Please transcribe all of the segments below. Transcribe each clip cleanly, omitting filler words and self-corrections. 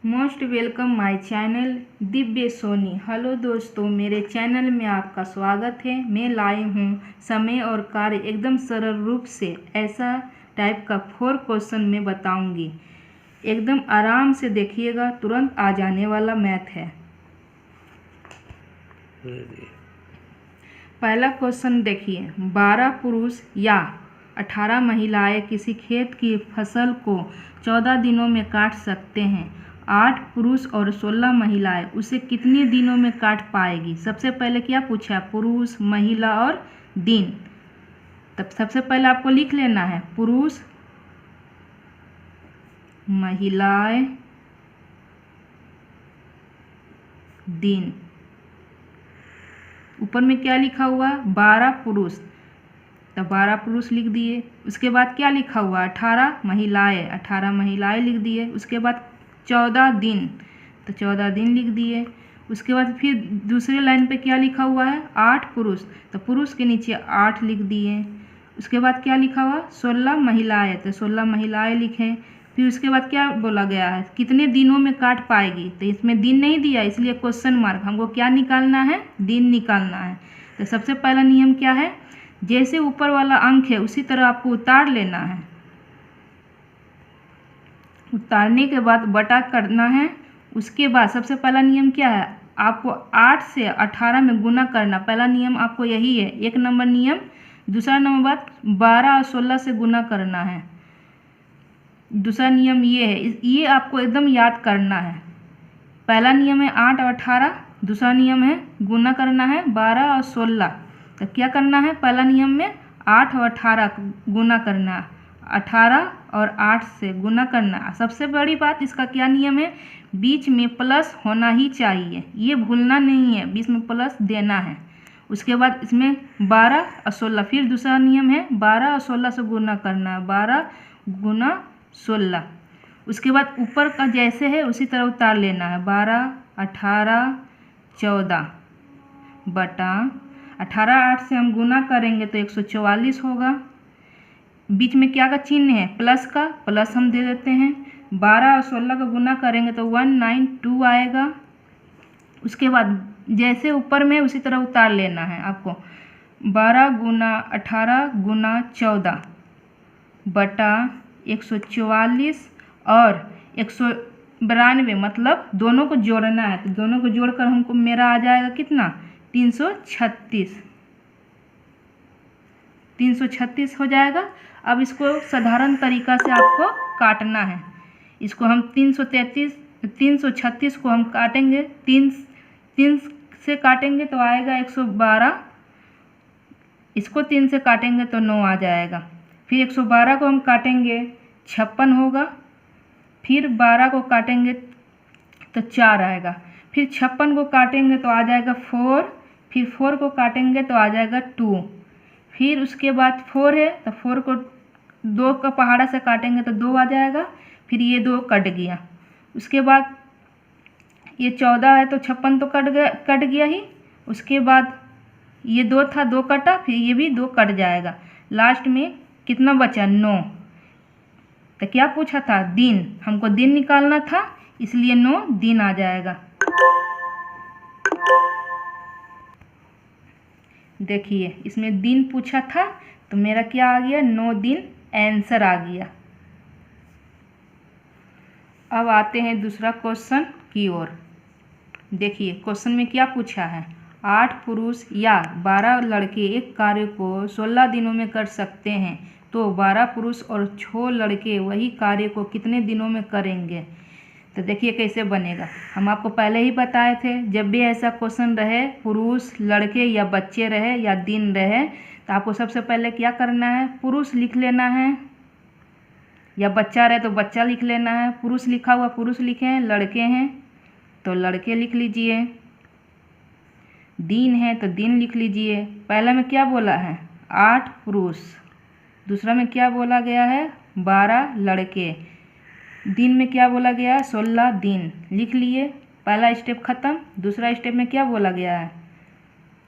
Most welcome my channel Divya Soni. Hello दोस्तों, मेरे channel में आपका स्वागत है। मैं लाई हूँ समय और कार्य एकदम सरल रूप से ऐसा टाइप का 4 क्वेश्चन मैं बताऊंगी। एकदम आराम से देखिएगा, तुरंत आ जाने वाला मैथ है। पहला क्वेश्चन देखिए, 12 पुरुष या 18 महिलाएं किसी खेत की फसल को 14 दिनों में काट सकते हैं। 8 पुरुष और 16 महिलाएं उसे कितने दिनों में काट पाएगी। सबसे पहले क्या पूछा, पुरुष, महिला और दिन। तब सबसे पहले आपको लिख लेना है पुरुष, महिलाएं, दिन। ऊपर में क्या लिखा हुआ, 12 पुरुष, तो 12 पुरुष लिख दिए। उसके बाद क्या लिखा हुआ, 18 महिलाएं, 18 महिलाएं लिख दिए। उसके बाद 14 दिन, तो 14 दिन लिख दिए। उसके बाद फिर दूसरे लाइन पे क्या लिखा हुआ है, 8 पुरुष, तो पुरुष के नीचे 8 लिख दिए। उसके बाद क्या लिखा हुआ, 16 महिलाएं, तो 16 महिलाएं लिखें। फिर उसके बाद क्या बोला गया है, कितने दिनों में काट पाएगी, तो इसमें दिन नहीं दिया इसलिए क्वेश्चन मार्क। हमको क्या निकालना है, दिन निकालना है। तो सबसे पहला नियम क्या है, जैसे ऊपर वाला अंक है उसी तरह आपको उतार लेना है। उतारने के बाद बटा करना है। उसके बाद सबसे पहला नियम क्या है, आपको 8 से 18 में गुना करना। पहला नियम आपको यही है, 1 नंबर नियम। दूसरा नंबर बात, 12 और 16 से गुना करना है। दूसरा नियम ये है, ये आपको एकदम याद करना है। पहला नियम है 8 और 18, दूसरा नियम है गुना करना है 12 और 16। तो क्या करना है, पहला नियम में 8 और 18 गुना करना, 18 और 8 से गुना करना। सबसे बड़ी बात इसका क्या नियम है, बीच में प्लस होना ही चाहिए, ये भूलना नहीं है, बीच में प्लस देना है। उसके बाद इसमें 12 और 16, फिर दूसरा नियम है 12 और 16 से गुना करना, 12 गुना 16। उसके बाद ऊपर का जैसे है उसी तरह उतार लेना है, 12, 18, 14 बटा 18, 8 से हम गुना करेंगे तो 144 होगा। बीच में क्या का चिन्ह है, प्लस का, प्लस हम दे देते हैं। 12 और 16 का गुना करेंगे तो 192 आएगा। उसके बाद जैसे ऊपर में उसी तरह उतार लेना है आपको, 12 गुना 18 गुना 14 बटा 144 और 192, मतलब दोनों को जोड़ना है। तो दोनों को जोड़कर हमको मेरा आ जाएगा कितना, 336 हो जाएगा। अब इसको साधारण तरीका से आपको काटना है। इसको हम 336 को हम काटेंगे, 3 से काटेंगे तो आएगा 112। इसको 3 से काटेंगे तो 9 आ जाएगा। फिर 112 को हम काटेंगे 56 होगा। फिर 12 को काटेंगे तो 4 आएगा। फिर 56 को काटेंगे तो आ जाएगा 4। फिर 4 को काटेंगे तो आ जाएगा 2। फिर उसके बाद 4 है तो 4 को 2 का पहाड़ा से काटेंगे तो 2 आ जाएगा। फिर ये 2 कट गया। उसके बाद ये 14 है तो 56 तो कट गया ही। उसके बाद ये 2 था, 2 कटा, फिर ये भी 2 कट जाएगा। लास्ट में कितना बचा, 9। तो क्या पूछा था, दिन। हमको दिन निकालना था इसलिए 9 दिन आ जाएगा। देखिए इसमें दिन पूछा था तो मेरा क्या आ गया, 9 दिन आंसर आ गया। अब आते हैं दूसरा क्वेश्चन की ओर। देखिए क्वेश्चन में क्या पूछा है, 8 पुरुष या 12 लड़के एक कार्य को 16 दिनों में कर सकते हैं, तो 12 पुरुष और 6 लड़के वही कार्य को कितने दिनों में करेंगे। तो देखिए कैसे बनेगा। हम आपको पहले ही बताए थे, जब भी ऐसा क्वेश्चन रहे, पुरुष, लड़के या बच्चे रहे या दिन रहे, तो आपको सबसे पहले क्या करना है, पुरुष लिख लेना है, या बच्चा रहे तो बच्चा लिख लेना है। पुरुष लिखा हुआ पुरुष लिखें, लड़के हैं तो लड़के लिख लीजिए, दिन है तो दिन लिख लीजिए। पहला में क्या बोला है, 8 पुरुष, दूसरा में क्या बोला गया है, 12 लड़के, दिन में क्या बोला गया है, 16 दिन लिख लिए। पहला स्टेप ख़त्म। दूसरा स्टेप में क्या बोला गया है,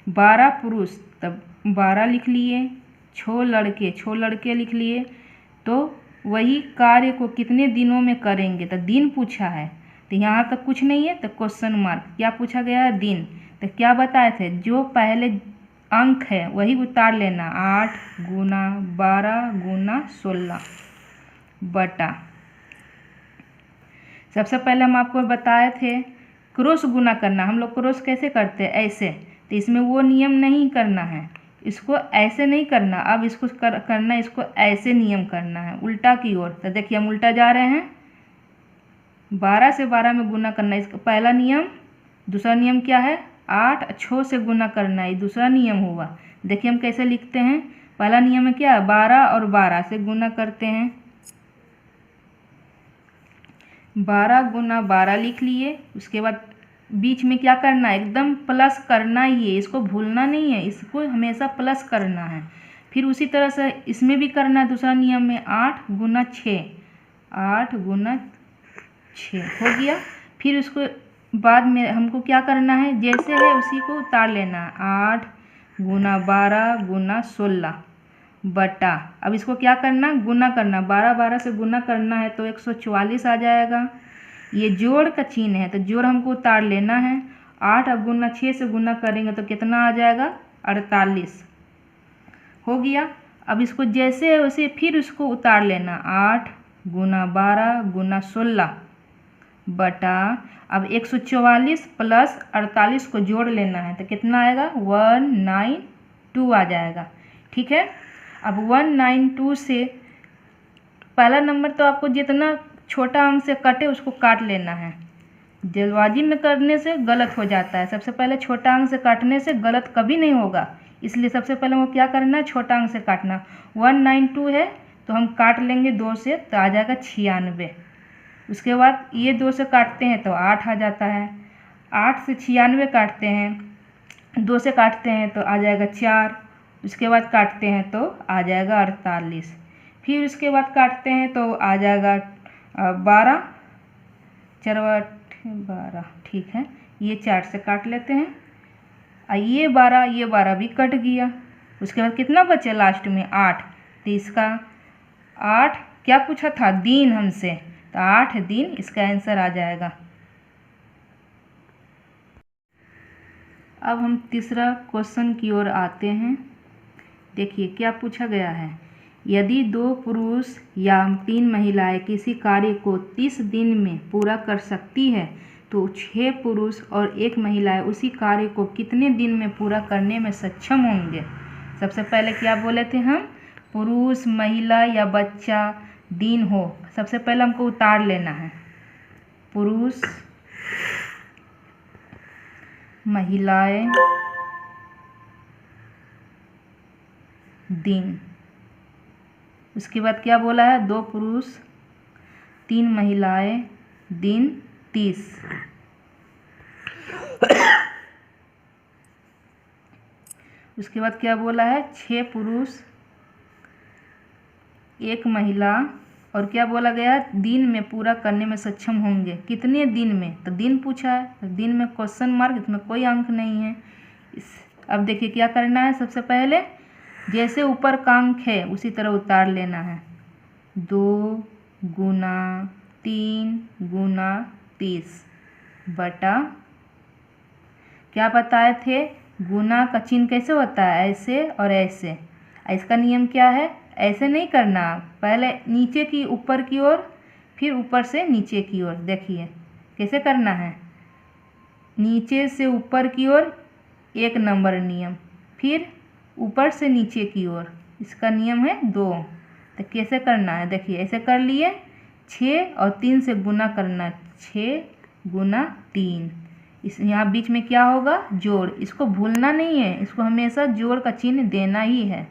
12 पुरुष, तब 12 लिख लिए, 6 लड़के लिख लिए। तो वही कार्य को कितने दिनों में करेंगे, तो दिन पूछा है। तो यहाँ तक कुछ नहीं है, तो क्वेश्चन मार्क। क्या पूछा गया है? दिन। तो क्या बताए थे? जो पहले अंक है वही उतार लेना। 8 गुना 12 गुना 16 बटा, सबसे पहले हम आपको बताए थे क्रॉस गुना करना। हम लोग क्रॉस कैसे करते हैं? ऐसे। तो इसमें वो नियम नहीं करना है, इसको ऐसे नहीं करना। अब इसको करना, इसको ऐसे नियम करना है, उल्टा की ओर। तो देखिए हम उल्टा जा रहे हैं। 12 से 12 में गुना करना है, इसका पहला नियम। दूसरा नियम क्या है? 8 6 से गुना करना है, ये दूसरा नियम हुआ। देखिए हम कैसे लिखते हैं। पहला नियम है क्या? 12 और 12 से गुना करते हैं। 12 गुना 12 लिख लिए। उसके बाद बीच में क्या करना है? एकदम प्लस करना ही है, इसको भूलना नहीं है, इसको हमेशा प्लस करना है। फिर उसी तरह से इसमें भी करना है। दूसरा नियम में 8 गुना 6, 8 गुना 6 हो गया। फिर उसको बाद में हमको क्या करना है? जैसे है उसी को उतार लेना है। 8 गुना 12 गुना 16 बटा, अब इसको क्या करना? गुना करना। 12 12 से गुना करना है तो 144 आ जाएगा। ये जोड़ का चिन्ह है तो जोड़ हमको उतार लेना है। 8 गुना 6 से गुना करेंगे तो कितना आ जाएगा? 48 हो गया। अब इसको जैसे है वैसे फिर उसको उतार लेना। 8 गुना 12 गुना 16 बटा, अब 144 प्लस 48 को जोड़ लेना है तो कितना आएगा? 192 आ जाएगा। ठीक है। अब 192 से पहला नंबर तो आपको जितना छोटा अंक से कटे उसको काट लेना है। जल्दबाजी में करने से गलत हो जाता है। सबसे पहले छोटा अंक से काटने से गलत कभी नहीं होगा, इसलिए सबसे पहले वो क्या करना है? छोटा अंक से काटना। 192 है तो हम काट लेंगे 2 से तो आ जाएगा 96। उसके बाद ये 2 से काटते हैं तो 8 आ जाता है। 8 से 96 काटते हैं, 2 से काटते हैं तो आ जाएगा 4। उसके बाद काटते हैं तो आ जाएगा 48। फिर उसके बाद काटते हैं तो आ जाएगा 12, 4 12। ठीक है, ये 4 से काट लेते हैं। ये 12 भी कट गया। उसके बाद कितना बचे लास्ट में? 8। तो इसका 8 क्या पूछा था? दिन हमसे, तो 8 दिन इसका आंसर आ जाएगा। अब हम तीसरा क्वेश्चन की ओर आते हैं। देखिए क्या पूछा गया है। यदि 2 पुरुष या 3 महिलाएं किसी कार्य को 30 दिन में पूरा कर सकती है तो 6 पुरुष और 1 महिला उसी कार्य को कितने दिन में पूरा करने में सक्षम होंगे? सबसे पहले क्या बोले थे हम? पुरुष, महिला या बच्चा, दिन हो। सबसे पहले हमको उतार लेना है। पुरुष, महिलाएं, दिन। उसके बाद क्या बोला है? 2 पुरुष 3 महिलाएं, दिन 30। उसके बाद क्या बोला है? 6 पुरुष 1 महिला, और क्या बोला गया? दिन में पूरा करने में सक्षम होंगे। कितने दिन में? तो दिन पूछा है तो दिन में क्वेश्चन मार्क, इसमें कोई अंक नहीं है। अब देखिए क्या करना है। सबसे पहले जैसे ऊपर का अंक है उसी तरह उतार लेना है। 2 गुना 3 गुना 30 बटा, क्या बताए थे? गुना का चिन्ह कैसे होता है? ऐसे और ऐसे। इसका नियम क्या है? ऐसे नहीं करना, पहले नीचे की ऊपर की ओर, फिर ऊपर से नीचे की ओर। देखिए कैसे करना है। नीचे से ऊपर की ओर 1 नंबर नियम, फिर ऊपर से नीचे की ओर, इसका नियम है 2। तो कैसे करना है? देखिए ऐसे कर लिए। 6 और 3 से गुना करना, 6 गुना 3। इस यहाँ बीच में क्या होगा? जोड़। इसको भूलना नहीं है, इसको हमेशा जोड़ का चिन्ह देना ही है।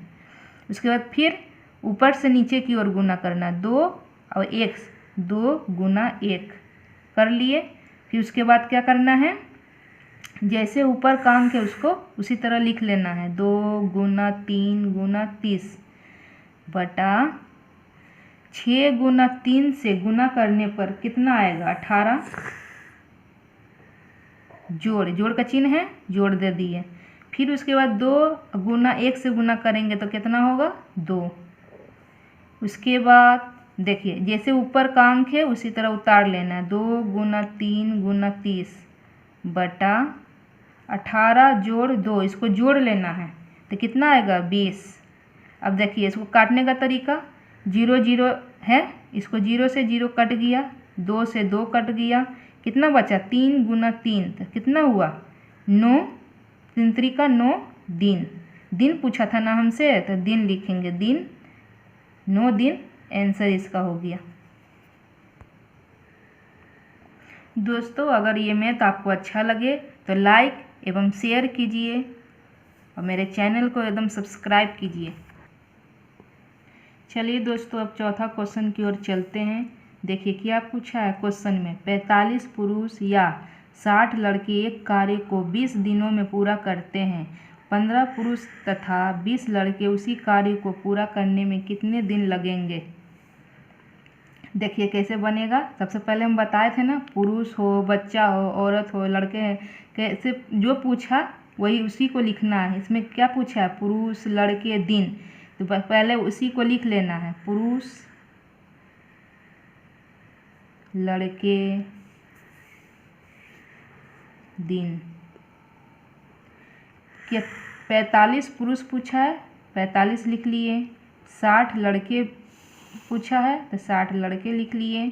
उसके बाद फिर ऊपर से नीचे की ओर गुना करना, 2 और 1, 2 गुना 1 कर लिए। फिर उसके बाद क्या करना है? जैसे ऊपर का अंक है उसको उसी तरह लिख लेना है। 2 गुना 3 गुना 30 बटा 6 गुना 3 से गुना करने पर कितना आएगा? 18। जोड़ का चिन्ह है, जोड़ दे दिए। फिर उसके बाद 2 गुना 1 से गुना करेंगे तो कितना होगा? 2। उसके बाद देखिए जैसे ऊपर का अंक है उसी तरह उतार लेना है। 2 गुना 3 गुना 30 बटा 18 जोड़ 2, इसको जोड़ लेना है तो कितना आएगा 20। अब देखिए इसको काटने का तरीका, 0 0 है, इसको 0 से 0 कट गया, 2 से 2 कट गया, कितना बचा 3 गुना 3 तो कितना हुआ 9, 3 त्रिका 9 दिन। दिन पूछा था ना हमसे तो दिन लिखेंगे, दिन 9 दिन आंसर इसका हो गया। दोस्तों अगर ये मैथ आपको अच्छा लगे तो लाइक एवं शेयर कीजिए और मेरे चैनल को एकदम सब्सक्राइब कीजिए। चलिए दोस्तों अब चौथा क्वेश्चन की ओर चलते हैं। देखिए क्या पूछा है क्वेश्चन में, 45 पुरुष या 60 लड़के एक कार्य को 20 दिनों में पूरा करते हैं। 15 पुरुष तथा 20 लड़के उसी कार्य को पूरा करने में कितने दिन लगेंगे। देखिए कैसे बनेगा। सबसे पहले हम बताए थे ना, पुरुष हो, बच्चा हो, औरत हो, लड़के हैं, कैसे जो पूछा वही उसी को लिखना है। इसमें क्या पूछा है, पुरुष, लड़के, दिन, तो पहले उसी को लिख लेना है। पुरुष, लड़के, दिन। क्या 45 पुरुष पूछा है, 45 लिख लिए। 60 लड़के पूछा है तो 60 लड़के लिख लिए।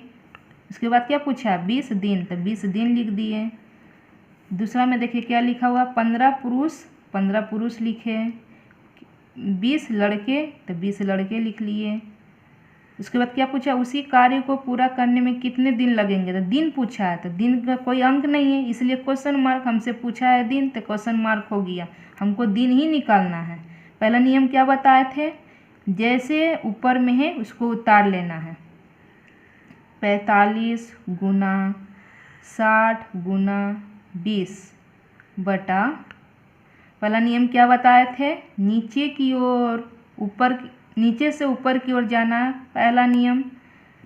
उसके बाद क्या पूछा है 20 दिन, तो 20 दिन लिख दिए। दूसरा में देखिए क्या लिखा हुआ, 15 पुरुष, 15 पुरुष लिखे। 20 लड़के तो 20 लड़के लिख लिए। उसके बाद क्या पूछा, उसी कार्य को पूरा करने में कितने दिन लगेंगे, तो दिन पूछा है तो दिन का कोई अंक नहीं है, इसलिए क्वेश्चन मार्क, हमसे पूछा है दिन तो क्वेश्चन मार्क हो गया, हमको दिन ही निकालना है। पहला नियम क्या बताए थे, जैसे ऊपर में है उसको उतार लेना है। 45 गुना 60 गुना 20 बटा, पहला नियम क्या बताए थे, नीचे की ओर ऊपर, नीचे से ऊपर की ओर जाना है पहला नियम।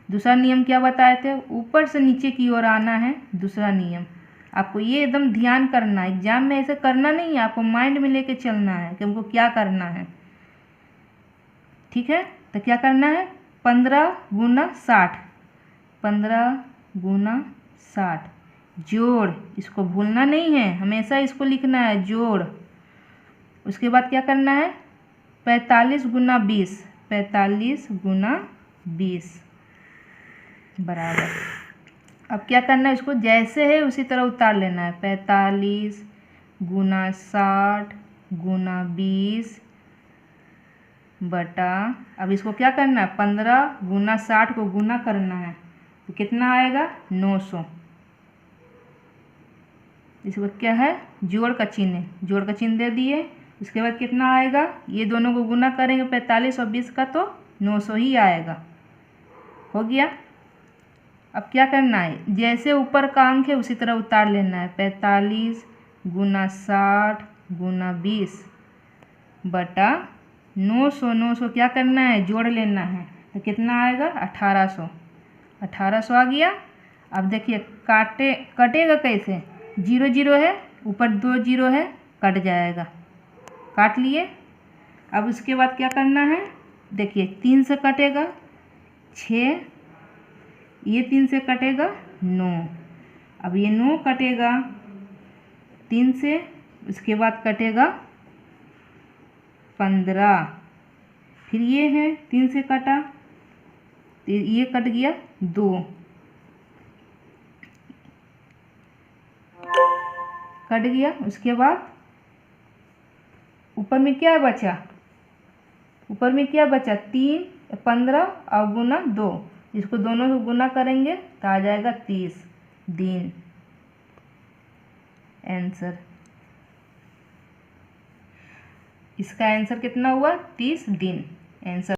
दूसरा नियम क्या बताए थे, ऊपर से नीचे की ओर आना है दूसरा नियम। आपको ये एकदम ध्यान करना है, एग्जाम में ऐसे करना नहीं है, आपको माइंड में लेके चलना है कि हमको क्या करना है। ठीक है, तो क्या करना है, 15 गुना 60, 15 गुना 60 जोड़, इसको भूलना नहीं है, हमेशा इसको लिखना है जोड़। उसके बाद क्या करना है, 45 गुना 20, 45 गुना 20 बराबर। अब क्या करना है, इसको जैसे है उसी तरह उतार लेना है। 45 गुना 60 गुना 20 बटा, अब इसको क्या करना है, 15 गुना 60 को गुना करना है तो कितना आएगा 900। इसको क्या है, जोड़ का चिन्ह, जोड़ का चिन्ह दे दिए। उसके बाद कितना आएगा, ये दोनों को गुना करेंगे 45 और 20 का तो 900 ही आएगा। हो गया। अब क्या करना है, जैसे ऊपर का अंक है उसी तरह उतार लेना है। 45 गुना 60 गुना 20 बटा 900, 900 क्या करना है, जोड़ लेना है तो कितना आएगा 1800, 1800 आ गया। अब देखिए कटेगा कैसे, 0 0 है, ऊपर 2 0 है, कट जाएगा, काट लिए। अब उसके बाद क्या करना है, देखिए 3 से कटेगा 6, ये 3 से कटेगा 9, अब ये 9 कटेगा 3 से, उसके बाद कटेगा 15, फिर ये है 3 से कटा तो ये कट गया 2, कट गया। उसके बाद ऊपर में क्या बचा, ऊपर में क्या बचा 3, 15 और गुना 2, इसको दोनों को गुना करेंगे तो आ जाएगा 30 दिन आंसर। इसका आंसर कितना हुआ 30 दिन आंसर।